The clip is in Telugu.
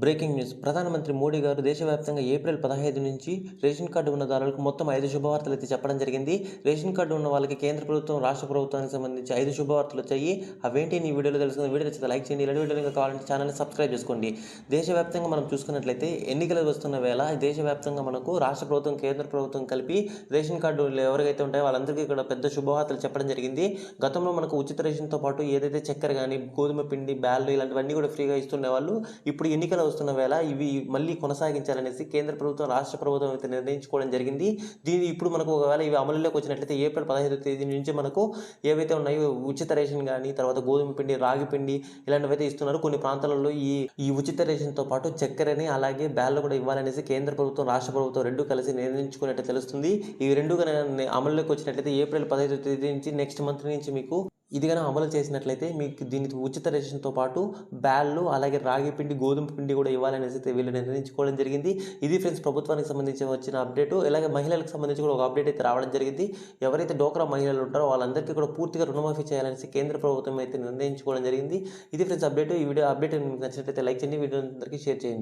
బ్రేకింగ్ న్యూస్ ప్రధానమంత్రి మోడీ గారు దేశవ్యాప్తంగా ఏప్రిల్ 15 నుంచి రేషన్ కార్డు ఉన్నదారులకు మొత్తం 5 శుభవార్తలు అయితే చెప్పడం జరిగింది. రేషన్ కార్డు ఉన్న వాళ్ళకి కేంద్ర ప్రభుత్వం, రాష్ట్ర ప్రభుత్వానికి సంబంధించి 5 శుభవార్తలు వచ్చాయి. అవేంటి ఈ వీడియోలో తెలుసుకుందాం. వీడియో నచ్చితే లైక్ చేయండి. ఇలాంటి వీడియోలు ఇంకా కావాలంటే ఛానల్ని సబ్స్క్రైబ్ చేసుకోండి. దేశవ్యాప్తంగా మనం చూసుకున్నట్లయితే ఎన్నికలు వస్తున్న వేళ దేశవ్యాప్తంగా మనకు రాష్ట్ర ప్రభుత్వం, కేంద్ర ప్రభుత్వం కలిపి రేషన్ కార్డులు ఎవరికైతే ఉంటాయో వాళ్ళందరికీ ఇక్కడ పెద్ద శుభవార్తలు చెప్పడం జరిగింది. గతంలో మనకు ఉచిత రేషన్తో పాటు ఏదైతే చక్కెర కానీ, గోధుమ పిండి, బ్యాళ్ళు ఇలాంటివన్నీ కూడా ఫ్రీగా ఇస్తుండేవాళ్ళు. ఇప్పుడు ఎన్నికలు వస్తున్న వేళ ఇవి మళ్ళీ కొనసాగించాలనేసి కేంద్ర ప్రభుత్వం, రాష్ట్ర ప్రభుత్వం అయితే నిర్ణయించుకోవడం జరిగింది. ఇప్పుడు మనకు ఒకవేళ ఇవి అమలులోకి వచ్చినట్లయితే ఏప్రిల్ 15వ తేదీ నుంచి మనకు ఏవైతే ఉన్నాయో ఉచిత రేషన్ కానీ, తర్వాత గోధుమ పిండి, రాగి పిండి ఇలాంటివైతే ఇస్తున్నారు. కొన్ని ప్రాంతాలలో ఈ ఉచిత రేషన్తో పాటు చక్కెరని అలాగే బ్యాళ్ళు కూడా ఇవ్వాలనేసి కేంద్ర ప్రభుత్వం, రాష్ట్ర ప్రభుత్వం రెండు కలిసి నిర్ణయించుకున్నట్టు తెలుస్తుంది. ఇవి రెండు అమలులోకి వచ్చినట్లయితే ఏప్రిల్ 15వ తేదీ నుంచి నెక్స్ట్ మంత్ నుంచి మీకు ఇది కనుక అమలు చేసినట్లయితే మీకు దీనికి ఉచిత రేషన్తో పాటు బ్యాళ్ళు అలాగే రాగి పిండి, గోధుమ పిండి కూడా ఇవ్వాలనేసి అయితే వీళ్ళు నిర్ణయించుకోవడం జరిగింది. ఇది ఫ్రెండ్స్ ప్రభుత్వానికి సంబంధించి వచ్చిన అప్డేటు. ఇలాగే మహిళలకు సంబంధించి కూడా ఒక అప్డేట్ అయితే రావడం జరిగింది. ఎవరైతే డోక్రా మహిళలు ఉంటారో వాళ్ళందరికీ కూడా పూర్తిగా రుణమాఫీ చేయాలనేసి కేంద్ర ప్రభుత్వం అయితే నిర్ణయించుకోవడం జరిగింది. ఇది ఫ్రెండ్స్ అప్డేట్. ఈ వీడియో అప్డేట్ మీకు నచ్చినట్లయితే లైక్ చేయండి, వీడియో అందరికీ షేర్ చేయండి.